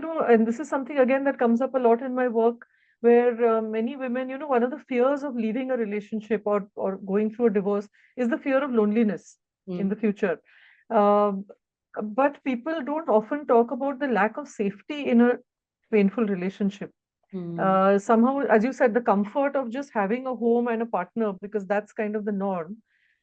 and this is something again that comes up a lot in my work, where many women, one of the fears of leaving a relationship or going through a divorce is the fear of loneliness in Mm. the future. Um, but people don't often talk about the lack of safety in a painful relationship. Mm. Somehow, as you said, the comfort of just having a home and a partner, because that's kind of the norm,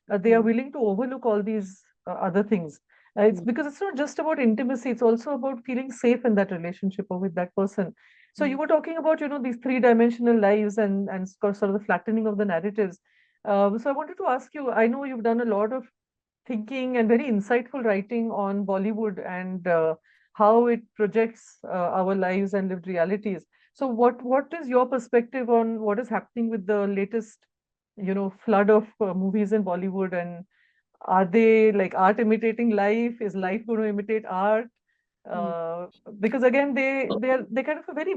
they are Mm. willing to overlook all these other things. It's Mm. because it's not just about intimacy, it's also about feeling safe in that relationship or with that person. So you Mm. were talking about, these three-dimensional lives and sort of the flattening of the narratives. So I wanted to ask you, I know you've done a lot of thinking and very insightful writing on Bollywood and how it projects our lives and lived realities. So what is your perspective on what is happening with the latest, flood of movies in Bollywood, and are they like art imitating life? Is life going to imitate art? Mm. Uh, because again, they kind of a very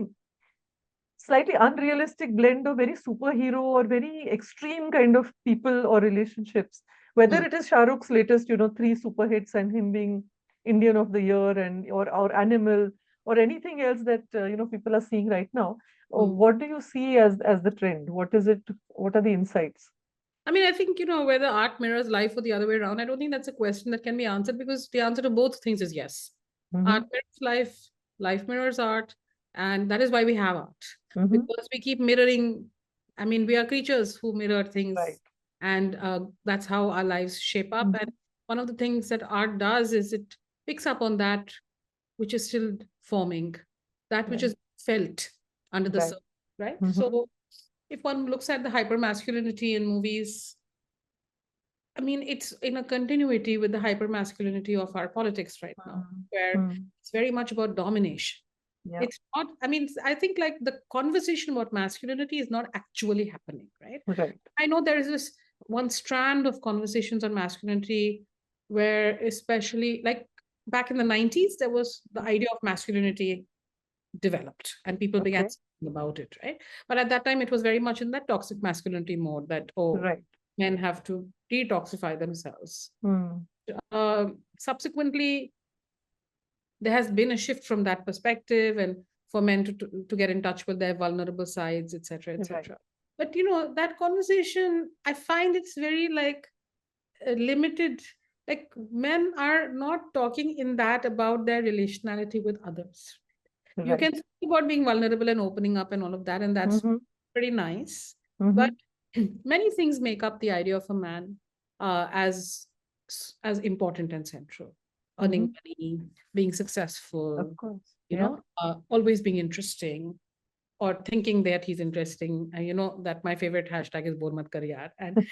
slightly unrealistic blend of very superhero or very extreme kind of people or relationships. Whether Mm. it is Shah Rukh's latest, three super hits and him being Indian of the Year and or Animal or anything else that people are seeing right now. Mm. What do you see as the trend? What is it? What are the insights? I mean, I think, whether art mirrors life or the other way around, I don't think that's a question that can be answered because the answer to both things is yes. Art Mm-hmm. mirrors life, life mirrors art, and that is why we have art. Mm-hmm. Because we keep mirroring, I mean, we are creatures who mirror Right. things, and that's how our lives shape up. And Mm-hmm. one of the things that art does is it picks up on that which is still forming, that which Right. is felt under the Right. surface, right? Mm-hmm. So if one looks at the hypermasculinity in movies, I mean, it's in a continuity with the hypermasculinity of our politics right now, where Mm-hmm. it's very much about domination. Yeah. It's not, I mean, I think like the conversation about masculinity is not actually happening, right? Right. I know there is this one strand of conversations on masculinity where, especially like back in the 90s, there was the idea of masculinity developed and people began Okay. speaking about it, right? But at that time, it was very much in that toxic masculinity mode that, oh, Right. men have to detoxify themselves. Mm. Subsequently, there has been a shift from that perspective and for men to get in touch with their vulnerable sides, etc., Right. etc. But that conversation, I find it's very like limited. Like men are not talking in that about their relationality with others. You Right. can speak about being vulnerable and opening up and all of that, and that's Mm-hmm. pretty nice. But Mm-hmm. many things make up the idea of a man as important and central. Mm-hmm. Earning money, being Of successful, course. Yeah. always being interesting, or thinking that he's interesting. That my favorite hashtag is "Bol mat kar yaar," and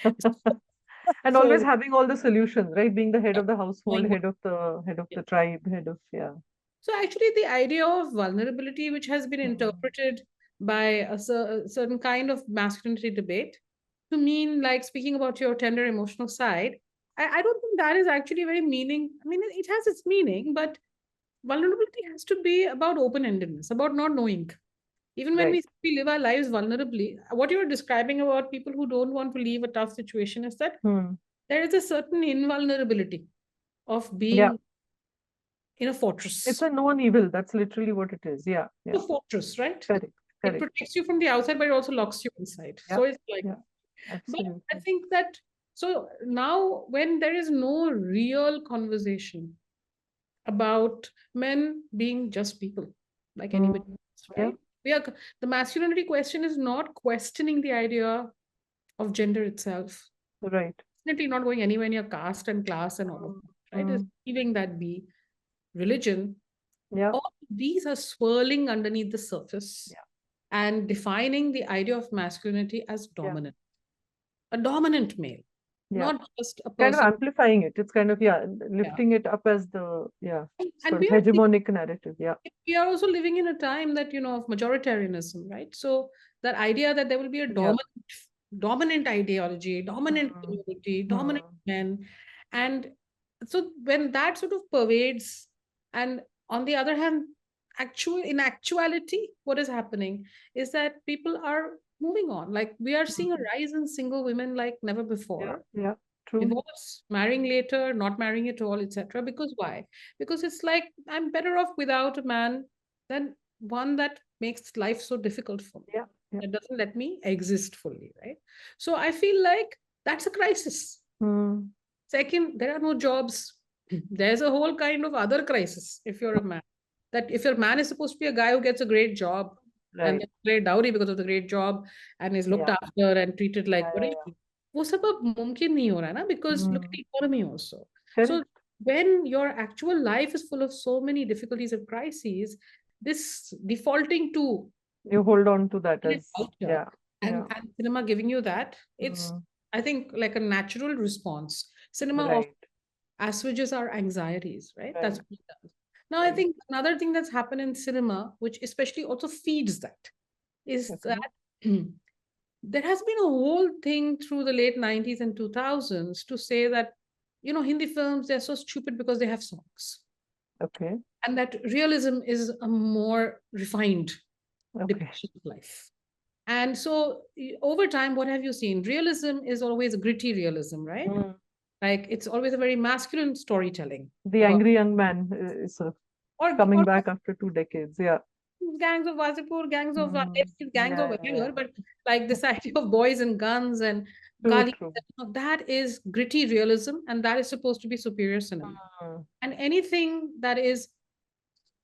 And always so having all the solutions, right? Being the head of the household, knowing what. head of the tribe, head of, yeah. So actually, the idea of vulnerability, which has been Mm. interpreted by a certain kind of masculinity debate to mean like speaking about your tender emotional side, I don't think that is actually very meaning. I mean, it has its meaning, but vulnerability has to be about open-endedness, about not knowing. Even when Right. we live our lives vulnerably, what you're describing about people who don't want to leave a tough situation is that Hmm. there is a certain invulnerability of Yeah. being in a It's fortress. a known evil. That's literally what it is. Yeah. A Yeah. fortress, right? Correct. It Correct. protects you from the outside, but it also locks you inside. Yeah. So it's like, Yeah. but I Absolutely. think that so now when there is no real conversation about men being just people like Hmm. anybody else, Yeah. right? We are the masculinity question is not questioning the idea of gender itself. Right. Definitely not going anywhere near caste and class and all of Hmm. that, right? Is Hmm. leaving that be religion. Yeah. All these are swirling underneath the surface Yeah. and defining the idea of masculinity as Yeah. dominant, a dominant male, Yeah. not just a Kind of person. amplifying it. It's kind of, yeah, Yeah. lifting it up as the, yeah, And sort of hegemonic narrative. Yeah. we are also living in a time that, of majoritarianism, right? So that idea that there will be a Yeah. dominant ideology, dominant Hmm. community, dominant Hmm. men. And so when that sort of pervades, and on the other hand, in actuality, what is happening is that people are moving on. Like we are seeing a Hmm. rise in single women like never Yeah. before. Yeah. True. Divorce, marrying later, not marrying at all, etc. Because why? Because it's like I'm better off without a man than one that makes life so difficult for me. Yeah. Yeah. It doesn't let me exist fully, right? So I feel like that's a crisis. Hmm. Second, there are no jobs. There's a whole kind of other crisis if you're a man. That if your man is supposed to be a guy who gets a great job and Right. gets great dowry because of the great job and is looked Yeah. after and treated Yeah. like Yeah. whatever, Yeah. वो सब अब मुमकिन नहीं हो रहा है ना, because look at Hmm. the economy also. So Correct. when your actual life is full of so many difficulties and crises, this defaulting to You hold on to that in a as, culture yeah. Yeah. and cinema giving you that, it's, Hmm. I think, like a natural response. Cinema Right. assuages our anxieties, right? That's Right. what it does. Now, I Right. think another thing that's happened in cinema, which especially also feeds that, is Okay. that there has been a whole thing through the late 90s and 2000s to say that, Hindi films, they're so stupid because they have songs. Okay. And that realism is a more refined Okay. depiction of life. And so over time, what have you seen? Realism is always gritty realism, right? Hmm. Like it's always a very masculine storytelling The about, angry young man is sort of coming or back after 2 decades. Yeah. gangs of Wasipur, gangs of Hmm. gangs of Yeah. Yeah. whatever, Yeah. but like this idea of boys and guns and True. gali, True. that is gritty realism, and that is supposed to be superior cinema. Hmm. And anything that is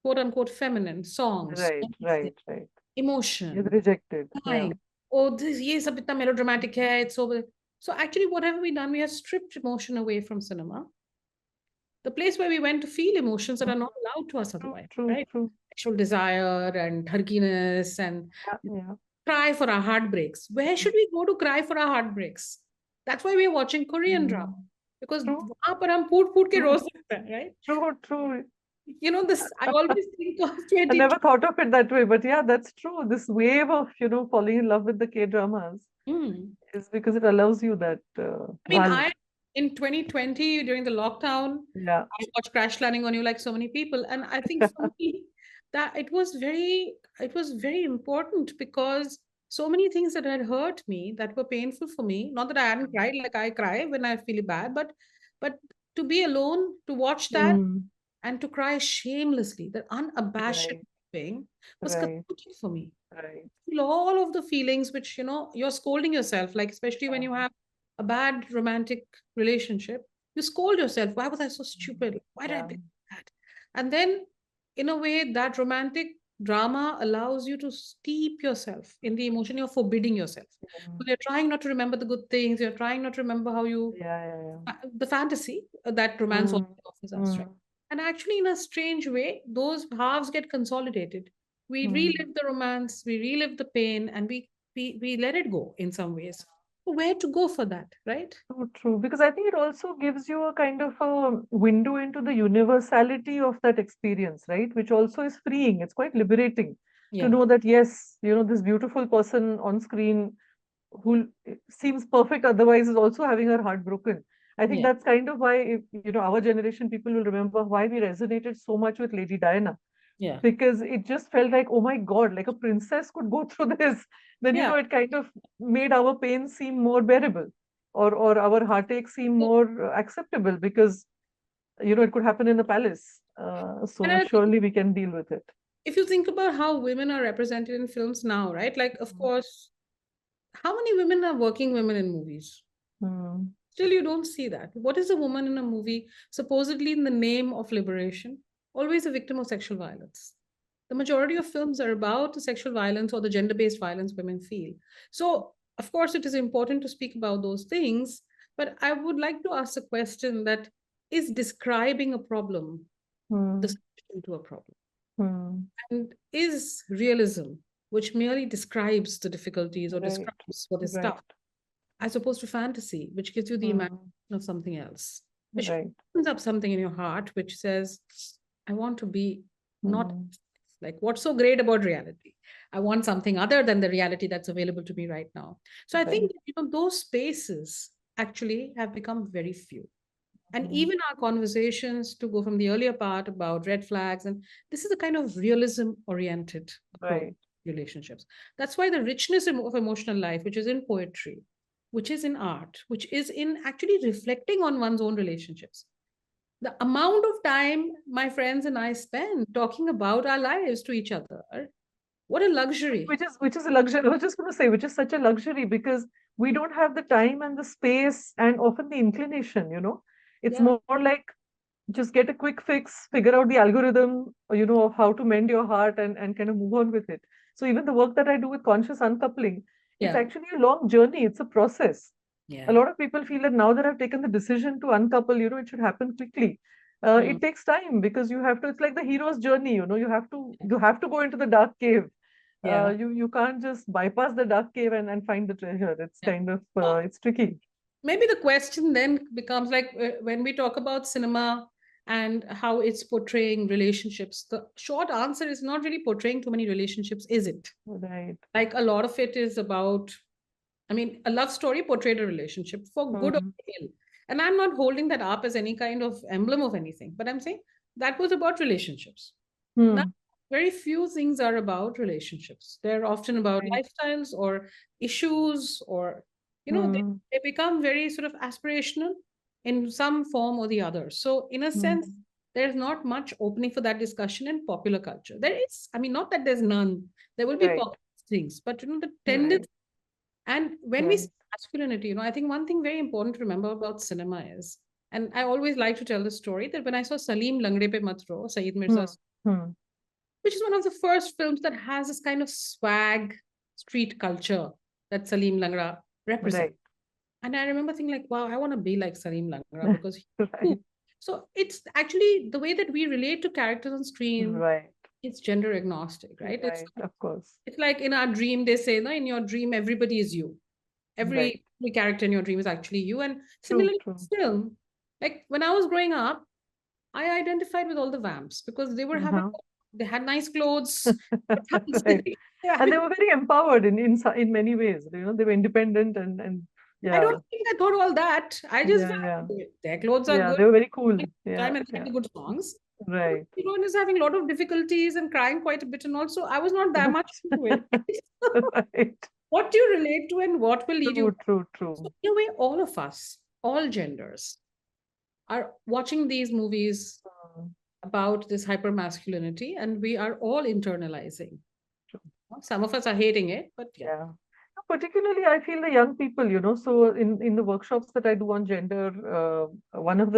quote unquote feminine, songs, Right. music, Right. Right. Is emotion, rejected. Yeah. crying, oh, this ye sab itna melodramatic hai, it's so. So actually, what have we done? We have stripped emotion away from cinema, the place where we went to feel emotions that Hmm. are not allowed to us True. otherwise, True. right? True. Sexual desire and turkiness and Yeah. Yeah. cry for our heartbreaks. Where should we go to cry for our heartbreaks? That's why we're watching Korean drama. Hmm. Because True. वहाँ पर हम फूट फूट के रो True. सकते हैं, right? True. True. This I always think of I 22. never thought of it that way, but yeah, that's true. This wave of, falling in love with the K-dramas Hmm. is because it allows you that I mean, run. I in 2020 during the lockdown, Yeah. I watched Crash Landing on You like so many people, and I think for me that it was very important because so many things that had hurt me that were painful for me. Not that I hadn't cried, like I cry when I feel bad, but to be alone to watch that Mm, and to cry shamelessly, that unabashed right, thing was right, cathartic for me. right. Feel all of the feelings which you're scolding yourself, like especially when Yeah. you have a bad romantic relationship, you scold yourself, why was I so Mm, stupid, why did I yeah. become that? And then in a way that romantic drama allows you to steep yourself in the emotion. You're forbidding yourself Mm, because you're trying not to remember the good things, you're trying not to remember how you yeah, yeah, yeah. the fantasy that romance Mm, also offers us, right? mm, And actually, in a strange way, those halves get consolidated. We mm. relive the romance, we relive the pain, and we let it go in some ways. Where to go for that, right? True, true. Because I think it also gives you a kind of a window into the universality of that experience, right? Which also is freeing. It's quite liberating to Yeah, know that, yes, this beautiful person on screen who seems perfect otherwise is also having her heart broken. I think yeah, that's kind of why, our generation people will remember why we resonated so much with Lady Diana, yeah, because it just felt like, oh my God, like a princess could go through this. Then, yeah. it kind of made our pain seem more bearable, or our heartache seem So, more acceptable, because, it could happen in a palace. and So I think surely we can deal with it. if you think about how women are represented in films now, right? Like, of course, how many women are working women in movies? Mm, Still, you don't see that. What is a woman in a movie, supposedly in the name of liberation, always a victim of sexual violence? The majority of films are about the sexual violence or the gender based violence women feel. So, of course, it is important to speak about those things. But I would like to ask a question that is describing a problem the mm, solution to a problem? mm. And is realism, which merely describes the difficulties or Right, describes what is right. tough, as opposed to fantasy, which gives you the imagination Mm, of something else, which right. opens up something in your heart, which says, I want to be not Mm, like what's so great about reality. I want something other than the reality that's available to me right now. So I right. think those spaces actually have become very few. And Mm, even our conversations, to go from the earlier part about red flags, and this is a kind of realism oriented approach right. to relationships. That's why the richness of emotional life, which is in poetry, which is in art, which is in actually reflecting on one's own relationships, the amount of time my friends and I spend talking about our lives to each other, what a luxury. Which is a luxury. I was just going to say, which is such a luxury because we don't have the time and the space and often the inclination, It's Yeah, more like just get a quick fix, figure out the algorithm, of how to mend your heart and kind of move on with it. So even the work that I do with conscious uncoupling, it's yeah, actually a long journey. It's a process. A yeah, lot of people feel that now that I've taken the decision to uncouple, it should happen quickly. mm, It takes time because you have to. It's like the hero's journey. You have to go into the dark cave. yeah, You can't just bypass the dark cave and find the treasure. It's yeah. kind of So it's tricky. maybe the question then becomes like, when we talk about cinema and how it's portraying relationships, the short answer is not really portraying too many relationships, is it? Right. Like a lot of it is about, I mean, a love story portrayed a relationship for good or Hmm. ill. And I'm not holding that up as any kind of emblem of anything, but I'm saying that was about relationships. Now, Hmm. very few things are about relationships. They're often about Right. lifestyles or issues, or, Hmm. they become very sort of aspirational in some form or the other. So, in a sense, Hmm. there's not much opening for that discussion in popular culture. There is, I mean, not that there's none, there will be Right. popular things, but the tendency. Right. And when we say Right. masculinity, I think one thing very important to remember about cinema is, and I always like to tell the story that when I saw Salim Langre Pe Matro, Saeed Hmm. Mirza's, Hmm. which is one of the first films that has this kind of swag street culture that Salim Langra represents. Right. And I remember thinking like, wow, I want to be like Salim Langra because cool. Right. So it's actually the way that we relate to characters on screen, Right. it's gender agnostic, right? It's Right. Of course. it's like in our dream, they say, no, in your dream, everybody is you. Right. Every character in your dream is actually you. And True. similarly, True. film, like when I was growing up, I identified with all the vamps because Uh-huh. they had nice clothes, Right. they were And they having. were very empowered in many ways. They were independent and I yeah. don't think I thought all that. I just Yeah. felt Yeah. their clothes are Yeah. good, They were very cool. time Yeah. and they Yeah. had good songs. But Right. the hero is having a lot of difficulties and crying quite a bit, and also I was not that much into it. Right. What do you relate to and what will lead you? True. True. So True. in a way, all of us, all genders, are watching these movies Mm, about this hyper masculinity, and we are all internalizing. true. Some of us are hating it, but yeah. Yeah. Particularly, I feel the young people. So in the workshops that I do on gender, one of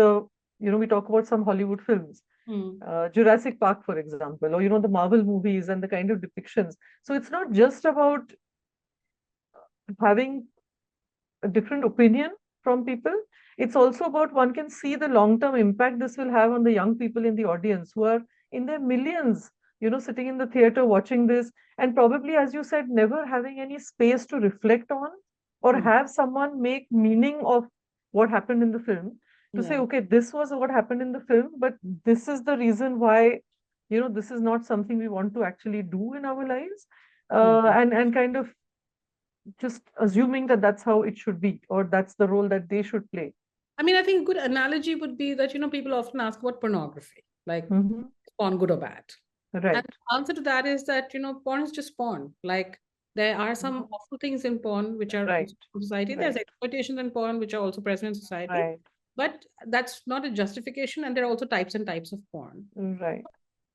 we talk about some Hollywood films, Hmm. Jurassic Park, for example, or the Marvel movies and the kind of depictions. So it's not just about having a different opinion from people. It's also about one can see the long-term impact this will have on the young people in the audience who are in their millions, sitting in the theater watching this, and probably, as you said, never having any space to reflect on or Hmm. have someone make meaning of what happened in the film to say, Yeah. okay, this was what happened in the film, but this is the reason why, this is not something we want to actually do in our lives. Hmm. And kind of just assuming that that's how it should be or that's the role that they should play. I mean, I think a good analogy would be that, people often ask about pornography, like, Hmm. is porn good or bad? And Right. the answer to that is that, porn is just porn. Like, there are some Mhm. awful things in porn which are Right. also in society. There's Right. exploitations in porn which are also present in society. Right. But that's not a justification, and there are also types and types of porn. Right.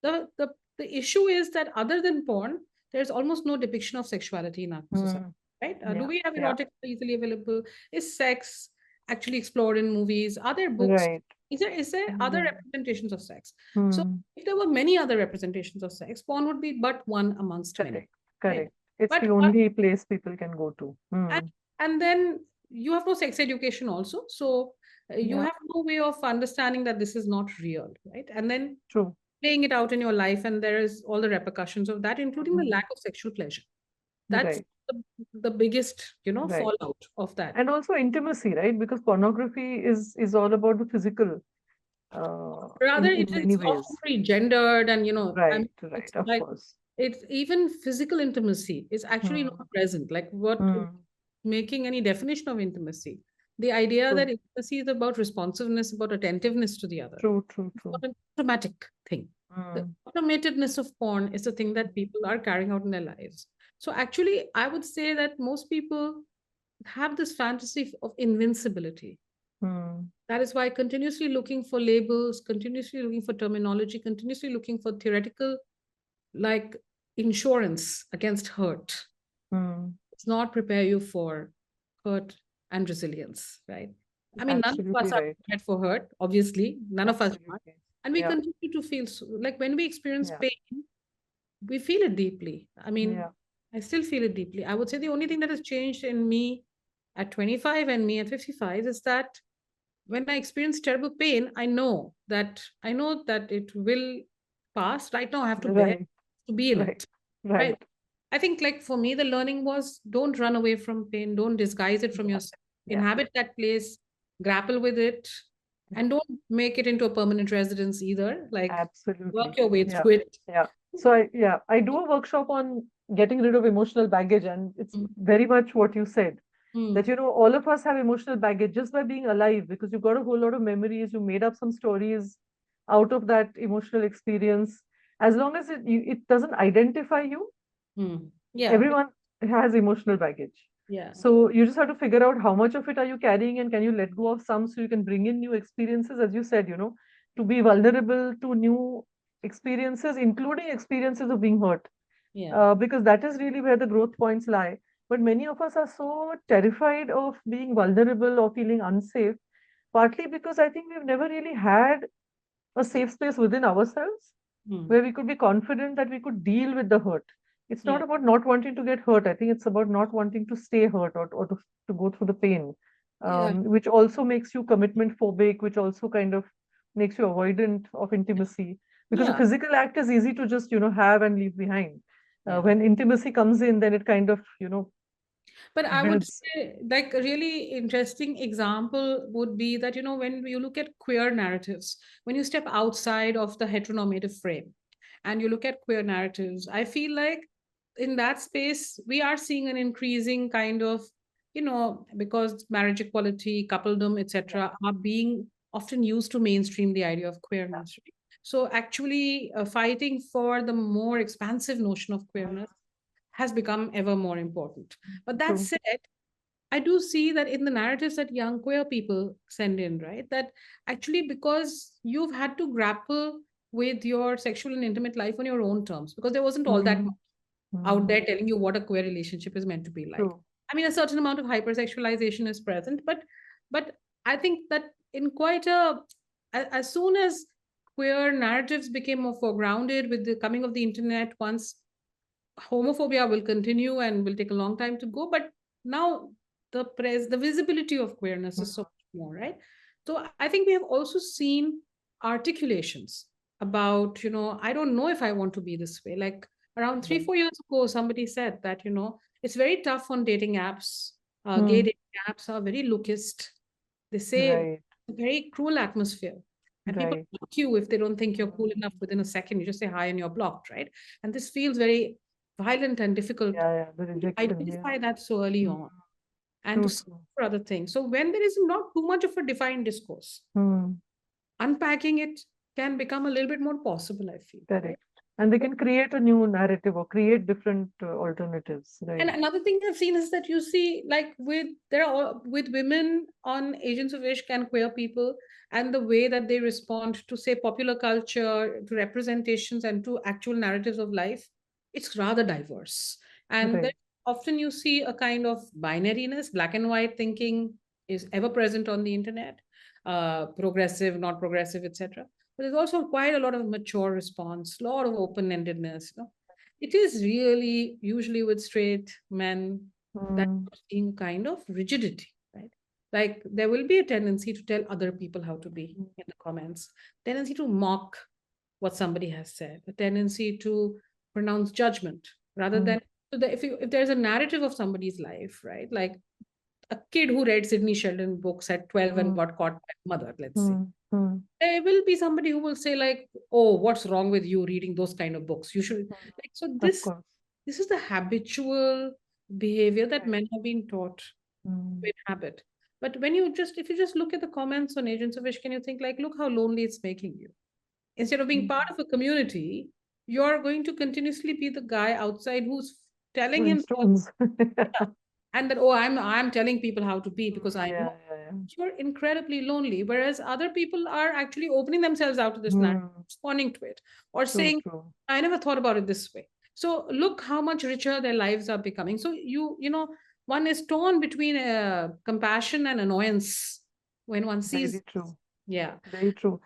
The issue is that other than porn, there's almost no depiction of sexuality in our society, Mm. right? Do Yeah. we have Yeah. erotic easily available? Is sex actually explored in movies? Are there books? Right. Is there other Right. representations of sex? So Mm. if there were many other representations of sex, porn would be but one amongst many, Correct. right? Correct. It's But the only place people can go to. and, Mm. and then you have no sex education also, so you Yeah. have no way of understanding that this is not real, right? And then True. playing it out in your life, and there is all the repercussions of that, including the Mhm. lack of sexual pleasure. That's Right. the biggest Right. fallout of that. And also intimacy, right? Because pornography is all about the physical, Rather, in it many is ways. often very gendered, and I Right. mean, Right. it's Of like, course. it's even physical intimacy is actually Mm. not present, like what Mm. making any definition of intimacy, the idea that True. intimacy is about responsiveness, about attentiveness to the other. True. True. It's True. not an automatic thing. The Mm. automatedness of porn is the thing that people are carrying out in their lives. So actually, I would say that most people have this fantasy of invincibility. Hmm. That is why continuously looking for labels, continuously looking for terminology, continuously looking for theoretical, like, insurance against hurt, Hmm. does not prepare you for hurt and resilience, right? I mean, none of us Absolutely are right. prepared for hurt, obviously, none of us are. Absolutely. And we Yeah. continue to feel so, like when we experience Yeah. pain, we feel it deeply. I mean, Yeah. I still feel it deeply. I would say the only thing that has changed in me at 25 and me at 55 is that when I experience terrible pain, I know that it will pass. Right now, I have to bear Right. to be in Right. it. Right. Right. I think, like, for me, the learning was, don't run away from pain, don't disguise it from Yeah. yourself. Yeah. Inhabit that place, grapple with it, Yeah. and don't make it into a permanent residence either. Like, work Absolutely. your way Yeah. through it. Yeah. So I do a workshop on getting rid of emotional baggage, and it's Mm, very much what you said, that mm, all of us have emotional baggage just by being alive, because you've got a whole lot of memories, you made up some stories out of that emotional experience. As long as it doesn't identify you, mm. Yeah, everyone has emotional baggage. yeah, So you just have to figure out how much of it are you carrying, and can you let go of some so you can bring in new experiences, as you said, to be vulnerable to new experiences, including experiences of being hurt, yeah, because that is really where the growth points lie. But many of us are so terrified of being vulnerable or feeling unsafe, partly because I think we've never really had a safe space within ourselves mm, where we could be confident that we could deal with the hurt. It's not yeah, about not wanting to get hurt. I think it's about not wanting to stay hurt, or to go through the pain, yeah, which also makes you commitment phobic, which also kind of makes you avoidant of intimacy. Because a yeah. physical act is easy to just, have and leave behind. Yeah. When intimacy comes in, then it kind of, But I would builds. say, like, a really interesting example would be that, when you look at queer narratives, when you step outside of the heteronormative frame and you look at queer narratives, I feel like in that space, we are seeing an increasing kind of, because marriage equality, coupledom, Yeah, etc., are being often used to mainstream the idea of yeah. queerness. Right? So, actually, fighting for the more expansive notion of queerness has become ever more important. But that True. said, I do see that in the narratives that young queer people send in, right? That actually, because you've had to grapple with your sexual and intimate life on your own terms, because there wasn't all that Mm, out mm, there telling you what a queer relationship is meant to be like. true. I mean, a certain amount of hypersexualization is present, but I think that in quite as soon as queer narratives became more foregrounded with the coming of the internet, once homophobia will continue and will take a long time to go, but now the visibility of queerness is so Mm, much more, right? So I think we have also seen articulations about, I don't know if I want to be this way. Like around three right. four years ago, somebody said that, it's very tough on dating apps. Gay Mm, dating apps are very lookist. They say right. a very cruel atmosphere, and people Right. block you if they don't think you're cool Mm. enough. Within a second, you just say hi and you're blocked, right? And this feels very violent and difficult Yeah, yeah, the to rejection, yeah. identify that so early Mm, on and to true, search true. for other things. So when there is not too much of a defined discourse, Mm, unpacking it can become a little bit more possible, I feel, right? correct. And they can create a new narrative or create different alternatives, And right? another thing I've seen is that you see, like, with women on Agents of Ishq and queer people, and the way that they respond to, say, popular culture, to representations, and to actual narratives of life, it's rather diverse. And then Right. often you see a kind of binariness, black and white thinking is ever present on the internet, progressive, not progressive, etc. But there's also quite a lot of mature response, a lot of open-endedness. It is really usually with straight men that Mm, you're seeing kind of rigidity, right? Like there will be a tendency to tell other people how to be mm, in the comments, tendency to mock what somebody has said, a tendency to pronounce judgment rather mm, than, if there's a narrative of somebody's life, right? Like a kid who read Sidney Sheldon books at 12 and mm, got caught by mother, let's say, mm, mm, there will be somebody who will say like, oh, what's wrong with you reading those kind of books, you should, mm. like, so Of this course. this is the habitual behavior that Right. men have been taught Mm, to inhabit. But if you just look at the comments on Agents of Wish, can you think like, look how lonely it's making you. Instead of being mm. part of a community, you're going to continuously be the guy outside who's telling Throwing himself, stones. yeah, and that, oh, I'm telling people how to be because I Yeah, know. yeah, Yeah. you're incredibly lonely. Whereas other people are actually opening themselves out to this narrative, Hmm. responding to it, or True, saying, true. I never thought about it this way. So look how much richer their lives are becoming. So one is torn between compassion and annoyance when one Very sees. true. Yeah. Very true.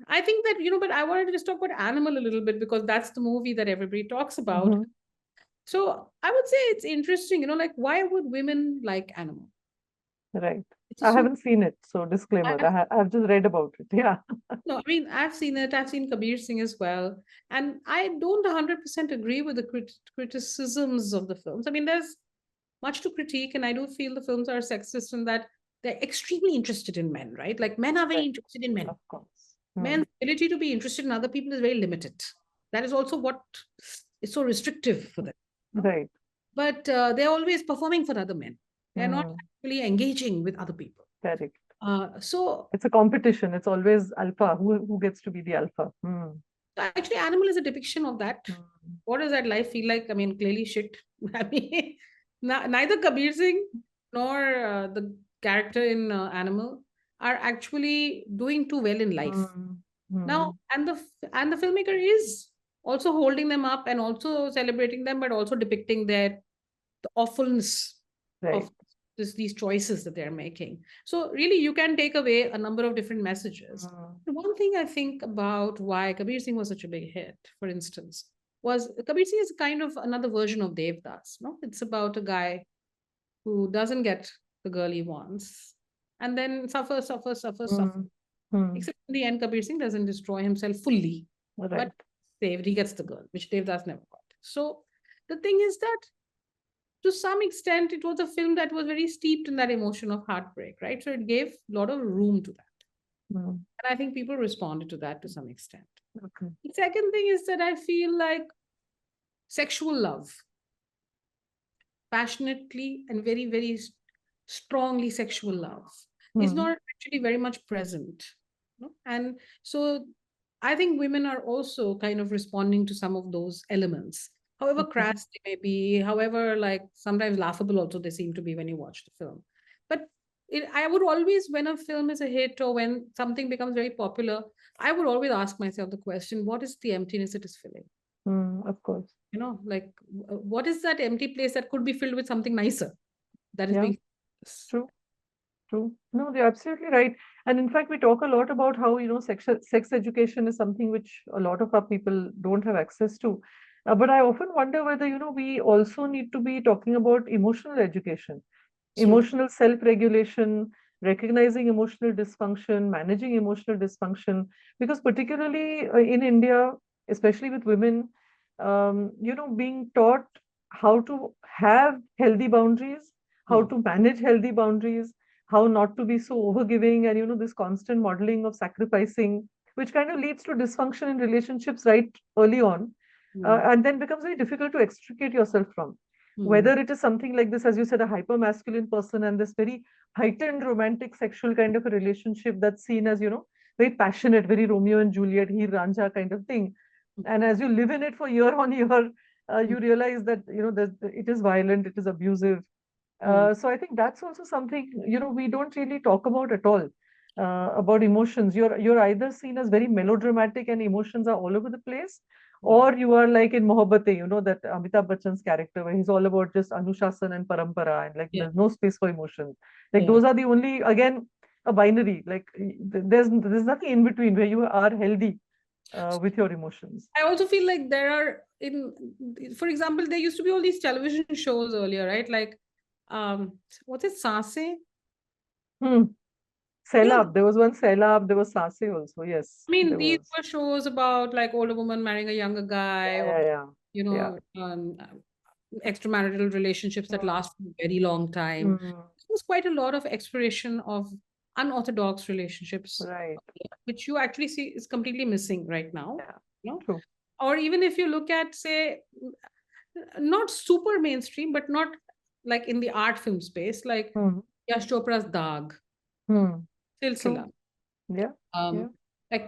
I think that, but I wanted to just talk about Animal a little bit because that's the movie that everybody talks about. Hmm. So I would say it's interesting, like why would women like Animal? Right. It's a I super. haven't seen it, so disclaimer. I've just read about it. Yeah. No, I mean, I've seen it. I've seen Kabir Singh as well. And I don't 100% agree with the criticisms of the films. I mean, there's much to critique, and I do feel the films are sexist in that they're extremely interested in men, right? Like, men are very Right. interested in men. Of course. Hmm. Men's ability to be interested in other people is very limited. That is also what is so restrictive for them. No? Right. But they're always performing for other men, they're not Hmm. actually engaging with other people. Correct. So It's a competition. It's always alpha. Who gets to be the alpha? Hmm. actually, Animal is a depiction of that. Hmm. What does that life feel like? I mean, clearly shit. I mean, neither Kabir Singh nor the character in Animal are actually doing too well in life. Hmm. Hmm. Now, and the filmmaker is also holding them up and also celebrating them, but also depicting the awfulness of Right. these choices that they're making. So really, you can take away a number of different messages. Hmm. One thing I think about why Kabir Singh was such a big hit, for instance, was Kabir Singh is kind of another version of Devdas. No, it's about a guy who doesn't get the girl he wants, and then suffers. Hmm. Hmm. Except in the end, Kabir Singh doesn't destroy himself fully, but Right. saved. He gets the girl, which Devdas never got. So the thing is that to some extent, it was a film that was very steeped in that emotion of heartbreak, right? So it gave a lot of room to that. Hmm. And I think people responded to that to some extent. Okay. The second thing is that I feel like sexual love, passionately and very, very strongly sexual love, is Hmm. not actually very much present. No? And so I think women are also kind of responding to some of those elements, however Okay. crass they may be, however, like sometimes laughable also they seem to be when you watch the film. But I would always, when a film is a hit or when something becomes very popular, I would always ask myself the question, what is the emptiness it is filling? Hmm. Of course. Like what is that empty place that could be filled with something nicer that is Yeah. being. True. True. No, they're absolutely right. And in fact, we talk a lot about how, sex education is something which a lot of our people don't have access to. But I often wonder whether, we also need to be talking about emotional education, Absolutely. emotional self-regulation, recognizing emotional dysfunction, managing emotional dysfunction, because particularly in India, especially with women, being taught how to have healthy boundaries, how Hmm. to manage healthy boundaries, how not to be so overgiving, and this constant modeling of sacrificing, which kind of leads to dysfunction in relationships right early on, Hmm. and then becomes very difficult to extricate yourself from. Hmm. Whether it is something like this, as you said, a hyper masculine person and this very heightened romantic sexual kind of a relationship that's seen as, very passionate, very Romeo and Juliet, Heer Ranjha kind of thing. And as you live in it for year on year, Hmm. you realize that, that it is violent, it is abusive. Hmm. So I think that's also something, we don't really talk about at all. About emotions, you're either seen as very melodramatic and emotions are all over the place, Yeah. or you are like in Mohabbatein, that Amitabh Bachchan's character, where he's all about just Anushasan and Parampara, and like Yeah. there's no space for emotions. Like Yeah. those are the only, again, a binary. Like there's nothing in between where you are healthy with your emotions. I also feel like there are for example, there used to be all these television shows earlier, right? Like, what's it, Sase? Hmm. You know, Sailab, there was one Sailab, there was Sase also. Yes, I mean, there these was. were shows about like older woman marrying a younger guy, Yeah, or yeah, yeah. you Yeah. know, extramarital relationships that Hmm. last for a very long time. Hmm. There's quite a lot of exploration of unorthodox relationships, Right. which you actually see is completely missing right now. Yeah. You know, True. or even if you look at, say, not super mainstream, but not like in the art film space, like Hmm. Yash Chopra's Dag, Hmm. True. Silsila. Yeah. Yeah. Um, like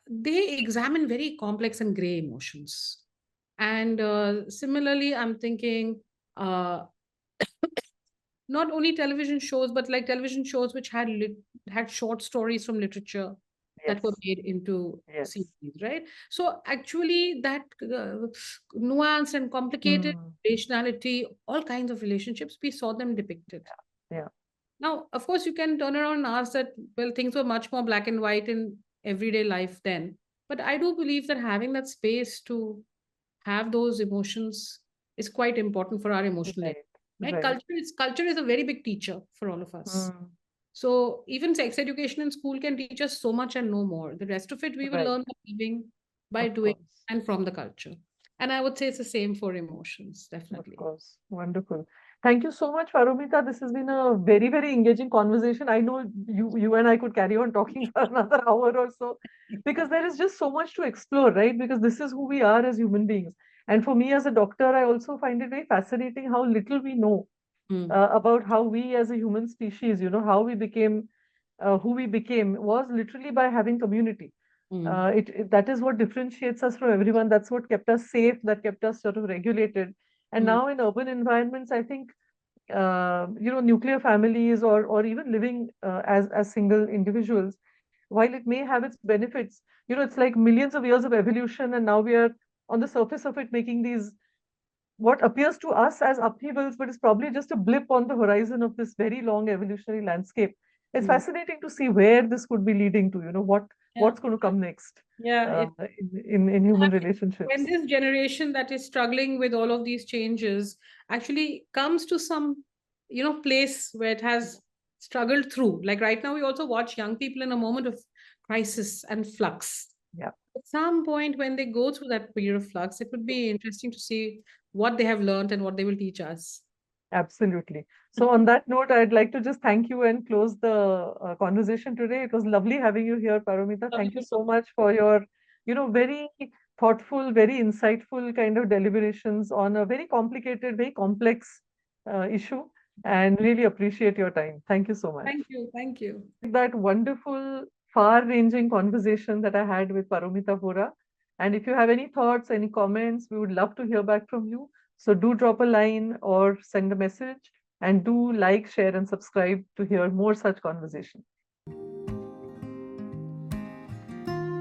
they examine very complex and gray emotions. And similarly, I'm thinking uh, not only television shows, but like television shows which had short stories from literature that were Yes, made into yes. series, right? So actually, that nuanced and complicated Hmm. relationality, all kinds of relationships, we saw them depicted. Yeah, Now, of course, you can turn around and ask that, well, things were much more black and white in everyday life then. But I do believe that having that space to have those emotions is quite important for our emotional health. right, Right? right. Culture is a very big teacher for all of us. Hmm. So even sex education in school can teach us so much and no more. The rest of it we will Right, learn by living, by of doing, course. and from the culture. And I would say it's the same for emotions, Of definitely. course. Wonderful. Thank you so much, Paromita. This has been a very, very engaging conversation. I know you and I could carry on talking for another hour or so because there is just so much to explore, right? Because this is who we are as human beings. And for me as a doctor, I also find it very fascinating how little we know Mm, about how we as a human species, how we became who we became was literally by having community. mm, That is what differentiates us from everyone. That's what kept us safe, that kept us sort of regulated. And mm, now in urban environments, I think nuclear families or even living as single individuals, while it may have its benefits, it's like millions of years of evolution, and now we are on the surface of it making these what appears to us as upheavals, but is probably just a blip on the horizon of this very long evolutionary landscape. It's mm. fascinating to see where this could be leading to, Yeah. what's going to come next Yeah. uh, in human When relationships. this generation that is struggling with all of these changes actually comes to some place where it has struggled through, like right now we also watch young people in a moment of crisis and flux. Yeah. At some point when they go through that period of flux, it would be interesting to see what they have learned and what they will teach us. Absolutely. So, on that note, I'd like to just thank you and close the conversation today. It was lovely having you here, Paromita. Lovely Thank you to so talk. much for your, very thoughtful, very insightful kind of deliberations on a very complicated, very complex issue, and really appreciate your time. Thank you so much. Thank you. Thank you. That wonderful, far-ranging conversation that I had with Paromita Vohra. And if you have any thoughts, any comments, we would love to hear back from you. So do drop a line or send a message, and do like, share, and subscribe to hear more such conversations.